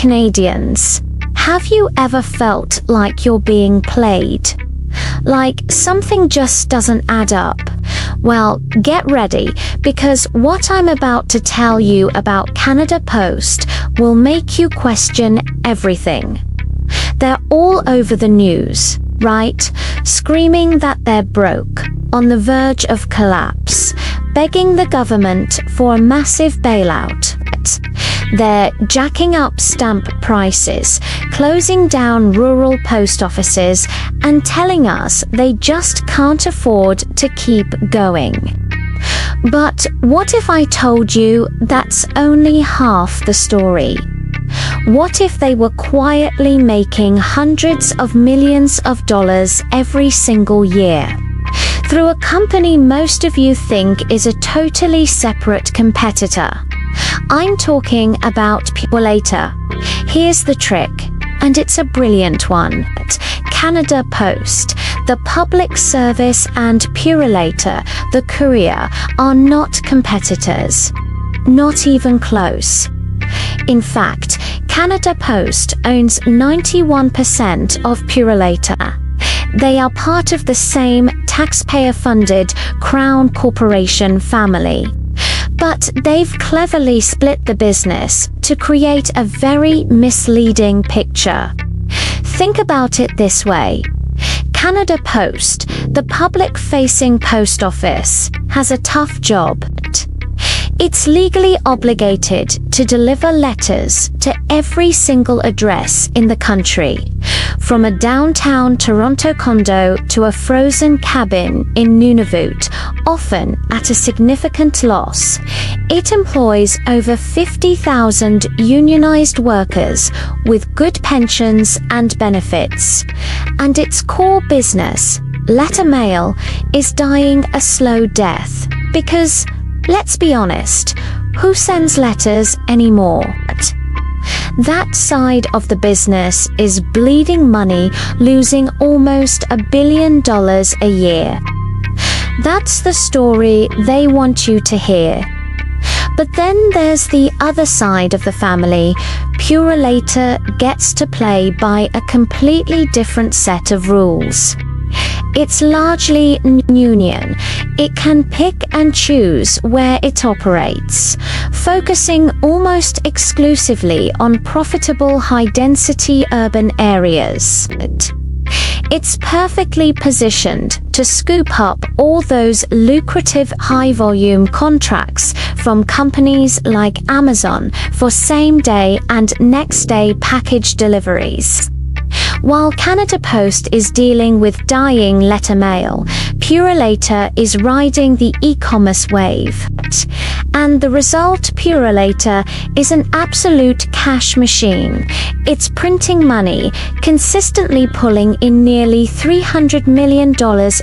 Canadians, have you ever felt like you're being played? Like something just doesn't add up? Well, get ready, because what I'm about to tell you about Canada Post will make you question everything. They're all over the news, right? Screaming that they're broke, on the verge of collapse, begging the government for a massive bailout. They're jacking up stamp prices, closing down rural post offices, and telling us they just can't afford to keep going. But what if I told you that's only half the story? What if they were quietly making hundreds of millions of dollars every single year, through a company most of you think is a totally separate competitor? I'm talking about Purolator. Here's the trick, and it's a brilliant one. Canada Post, the public service, and Purolator, the courier, are not competitors. Not even close. In fact, Canada Post owns 91% of Purolator. They are part of the same taxpayer-funded Crown Corporation family. But they've cleverly split the business to create a very misleading picture. Think about it this way. Canada Post, the public-facing post office, has a tough job. It's legally obligated to deliver letters to every single address in the country, from a downtown Toronto condo to a frozen cabin in Nunavut, often at a significant loss. It employs over 50,000 unionized workers with good pensions and benefits. And its core business, letter mail, is dying a slow death because, let's be honest, who sends letters anymore? That side of the business is bleeding money, losing almost $1 billion a year. That's the story they want you to hear. But then there's the other side of the family. Purolator gets to play by a completely different set of rules. It's largely union. It can pick and choose where it operates, focusing almost exclusively on profitable high-density urban areas. It's perfectly positioned to scoop up all those lucrative high-volume contracts from companies like Amazon for same-day and next-day package deliveries. While Canada Post is dealing with dying letter mail, Purolator is riding the e-commerce wave. And the result, Purolator, is an absolute cash machine. It's printing money, consistently pulling in nearly $300 million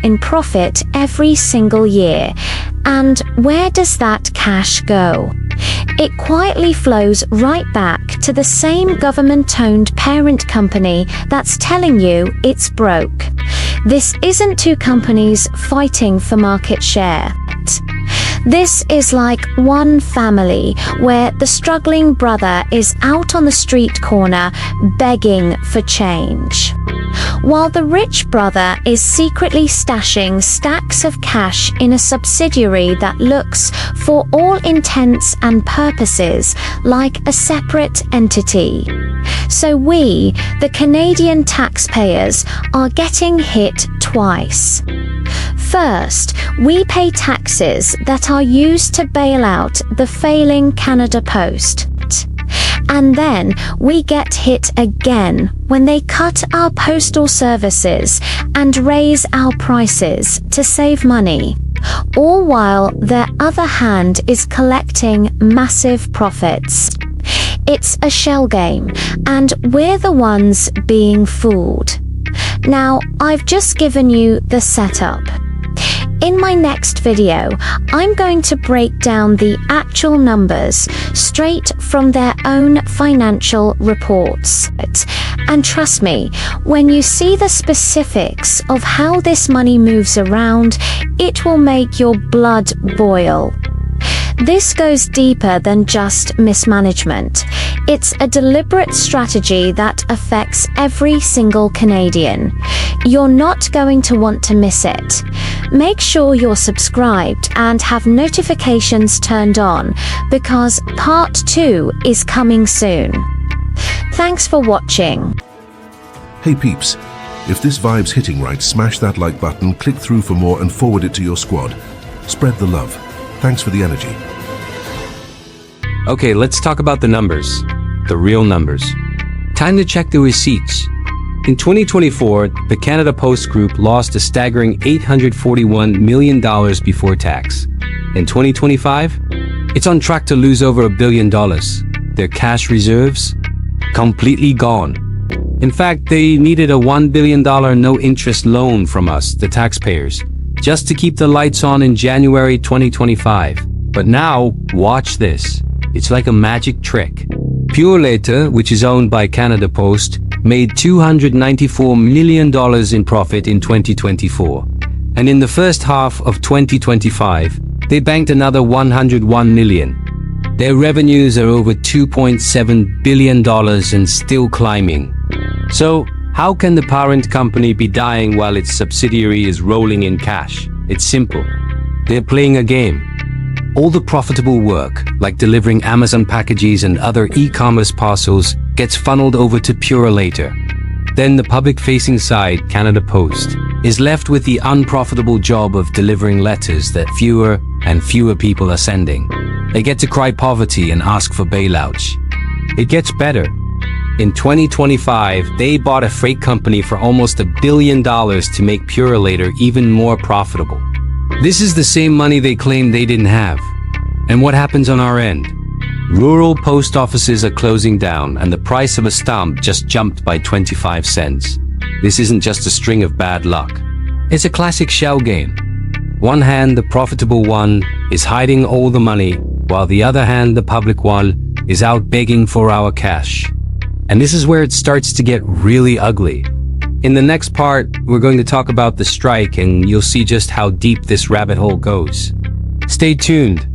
in profit every single year. And where does that cash go? It quietly flows right back to the same government-owned parent company that's telling you it's broke. This isn't two companies fighting for market share. This is like one family where the struggling brother is out on the street corner begging for change, while the rich brother is secretly stashing stacks of cash in a subsidiary that looks, for all intents and purposes, like a separate entity. So we, the Canadian taxpayers, are getting hit twice. First, we pay taxes that are used to bail out the failing Canada Post. And then we get hit again when they cut our postal services and raise our prices to save money, all while their other hand is collecting massive profits. It's a shell game, and we're the ones being fooled. Now, I've just given you the setup. In my next video, I'm going to break down the actual numbers straight from their own financial reports. And trust me, when you see the specifics of how this money moves around, it will make your blood boil. This goes deeper than just mismanagement. It's a deliberate strategy that affects every single Canadian. You're not going to want to miss it. Make sure you're subscribed and have notifications turned on because part 2 is coming soon. Thanks for watching. Hey peeps, if this vibe's hitting right, smash that like button, click through for more and forward it to your squad. Spread the love. Thanks for the energy. Okay, let's talk about the numbers. The real numbers. Time to check the receipts. In 2024, the Canada Post Group lost a staggering $841 million before tax. In 2025, it's on track to lose over $1 billion. Their cash reserves? Completely gone. In fact, they needed a $1 billion no-interest loan from us, the taxpayers, just to keep the lights on in January 2025. But now, watch this. It's like a magic trick. Purolator, which is owned by Canada Post, made $294 million in profit in 2024. And in the first half of 2025, they banked another $101 million. Their revenues are over $2.7 billion and still climbing. So, how can the parent company be dying while its subsidiary is rolling in cash? It's simple. They're playing a game. All the profitable work, like delivering Amazon packages and other e-commerce parcels, gets funneled over to Purolator. Then the public-facing side, Canada Post, is left with the unprofitable job of delivering letters that fewer and fewer people are sending. They get to cry poverty and ask for bailouts. It gets better. In 2025, they bought a freight company for almost $1 billion to make Purolator even more profitable. This is the same money they claim they didn't have. And what happens on our end? Rural post offices are closing down and the price of a stamp just jumped by 25 cents. This isn't just a string of bad luck. It's a classic shell game. One hand, the profitable one, is hiding all the money, while the other hand, the public one, is out begging for our cash. And this is where it starts to get really ugly. In the next part, we're going to talk about the strike and you'll see just how deep this rabbit hole goes. Stay tuned.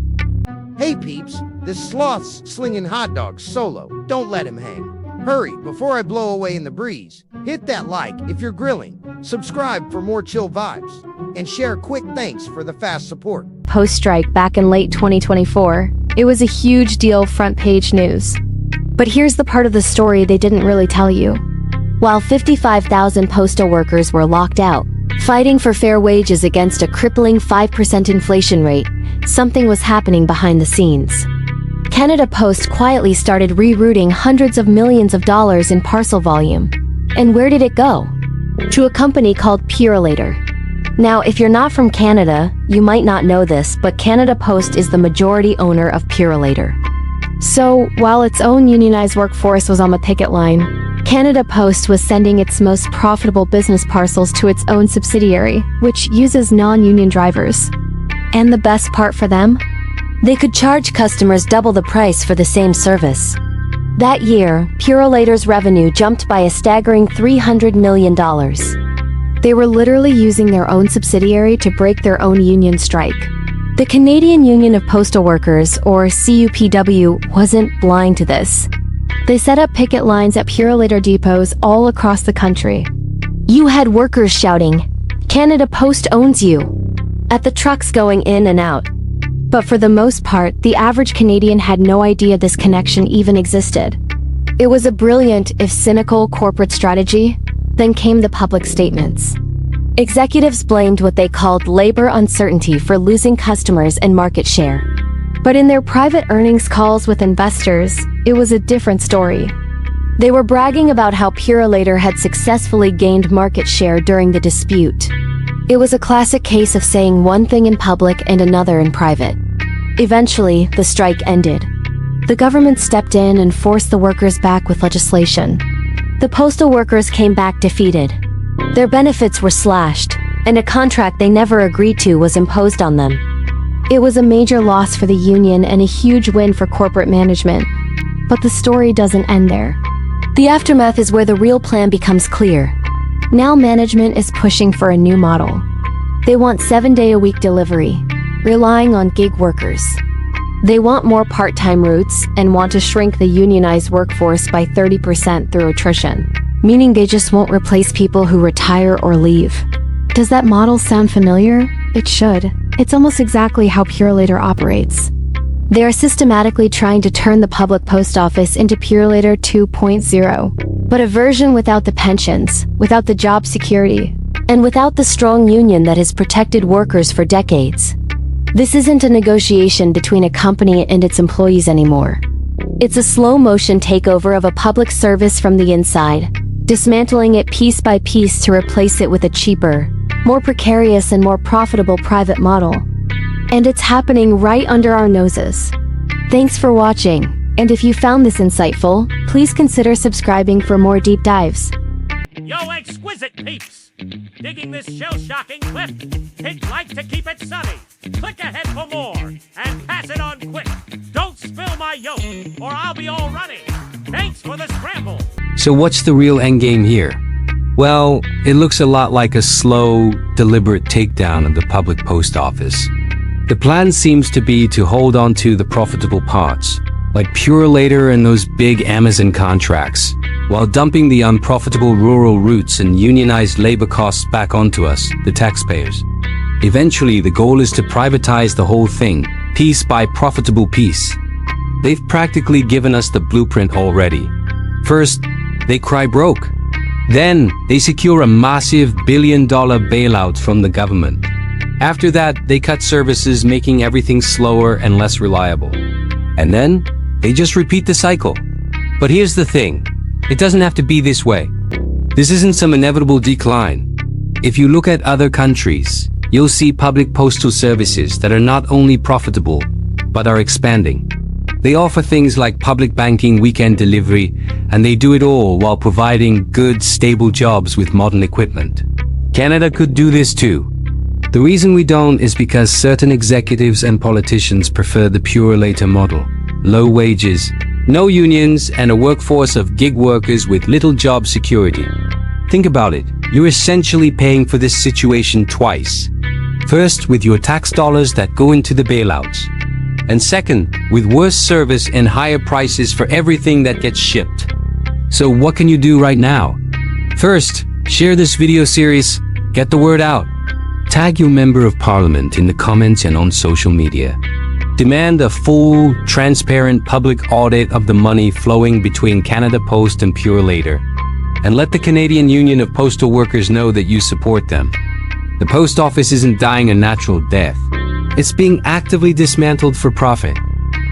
Hey peeps, this sloth's slinging hot dogs solo. Don't let him hang. Hurry, before I blow away in the breeze. Hit that like if you're grilling. Subscribe for more chill vibes. And share quick thanks for the fast support. Post-strike back in late 2024, it was a huge deal, front page news. But here's the part of the story they didn't really tell you. While 55,000 postal workers were locked out, fighting for fair wages against a crippling 5% inflation rate, something was happening behind the scenes. Canada Post quietly started rerouting hundreds of millions of dollars in parcel volume. And where did it go? To a company called Purolator. Now, if you're not from Canada, you might not know this, but Canada Post is the majority owner of Purolator. So, while its own unionized workforce was on the picket line, Canada Post was sending its most profitable business parcels to its own subsidiary, which uses non-union drivers. And the best part for them? They could charge customers double the price for the same service. That year, Purolator's revenue jumped by a staggering $300 million. They were literally using their own subsidiary to break their own union strike. The Canadian Union of Postal Workers, or CUPW, wasn't blind to this. They set up picket lines at Purolator depots all across the country. You had workers shouting, "Canada Post owns you," at the trucks going in and out. But for the most part, the average Canadian had no idea this connection even existed. It was a brilliant, if cynical, corporate strategy. Then came the public statements. Executives blamed what they called labor uncertainty for losing customers and market share. But in their private earnings calls with investors, it was a different story. They were bragging about how Purolator had successfully gained market share during the dispute. It was a classic case of saying one thing in public and another in private. Eventually, the strike ended. The government stepped in and forced the workers back with legislation. The postal workers came back defeated. Their benefits were slashed, and a contract they never agreed to was imposed on them. It was a major loss for the union and a huge win for corporate management. But the story doesn't end there. The aftermath is where the real plan becomes clear. Now management is pushing for a new model. They want 7-day-a-week delivery, relying on gig workers. They want more part-time routes and want to shrink the unionized workforce by 30% through attrition, meaning they just won't replace people who retire or leave. Does that model sound familiar? It should. It's almost exactly how Purolator operates. They are systematically trying to turn the public post office into Purolator 2.0, but a version without the pensions, without the job security, and without the strong union that has protected workers for decades. This isn't a negotiation between a company and its employees anymore. It's a slow-motion takeover of a public service from the inside, dismantling it piece by piece to replace it with a cheaper, more precarious and more profitable private model. And it's happening right under our noses. Thanks for watching, and if you found this insightful, please consider subscribing for more deep dives. Yo, exquisite peeps! Digging this shell-shocking clip? Hit like to keep it sunny. Click ahead for more, and pass it on quick. Don't spill my yolk, or I'll be all running. Thanks for the scramble. So what's the real endgame here? Well, it looks a lot like a slow, deliberate takedown of the public post office. The plan seems to be to hold on to the profitable parts, like Purolator and those big Amazon contracts, while dumping the unprofitable rural routes and unionized labor costs back onto us, the taxpayers. Eventually, the goal is to privatize the whole thing, piece by profitable piece. They've practically given us the blueprint already. First, they cry broke. Then, they secure a massive billion-dollar bailout from the government. After that, they cut services, making everything slower and less reliable. And then, they just repeat the cycle. But here's the thing. It doesn't have to be this way. This isn't some inevitable decline. If you look at other countries, you'll see public postal services that are not only profitable, but are expanding. They offer things like public banking, weekend delivery, and they do it all while providing good, stable jobs with modern equipment. Canada could do this too. The reason we don't is because certain executives and politicians prefer the Purolator model. Low wages, no unions, and a workforce of gig workers with little job security. Think about it. You're essentially paying for this situation twice. First, with your tax dollars that go into the bailouts. And second, with worse service and higher prices for everything that gets shipped. So what can you do right now? First, share this video series, get the word out. Tag your member of parliament in the comments and on social media. Demand a full, transparent public audit of the money flowing between Canada Post and Purolator. And let the Canadian Union of Postal Workers know that you support them. The post office isn't dying a natural death. It's being actively dismantled for profit.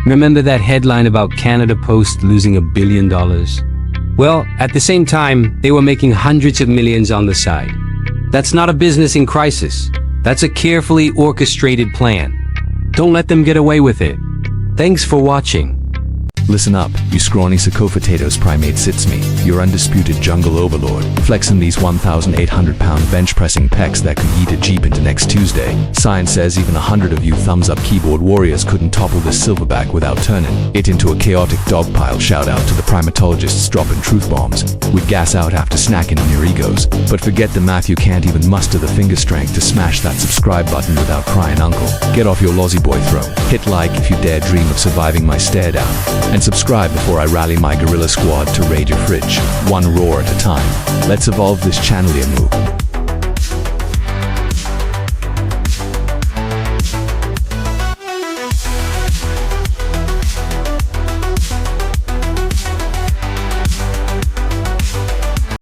Remember that headline about Canada Post losing $1 billion? Well, at the same time, they were making hundreds of millions on the side. That's not a business in crisis. That's a carefully orchestrated plan. Don't let them get away with it. Thanks for watching. Listen up, you scrawny Psychopotatoes primate sits me, your undisputed jungle overlord, flexing these 1,800-pound bench-pressing pecs that could eat a Jeep into next Tuesday. Science says even 100 of you thumbs-up keyboard warriors couldn't topple this silverback without turning it into a chaotic dogpile. Shout out to the primatologists dropping truth bombs. We'd gas out after snacking on your egos, but forget the math, you can't even muster the finger strength to smash that subscribe button without crying uncle. Get off your lousy boy throne. Hit like if you dare dream of surviving my stare down. And subscribe before I rally my gorilla squad to raid your fridge, one roar at a time. Let's evolve this channel, move.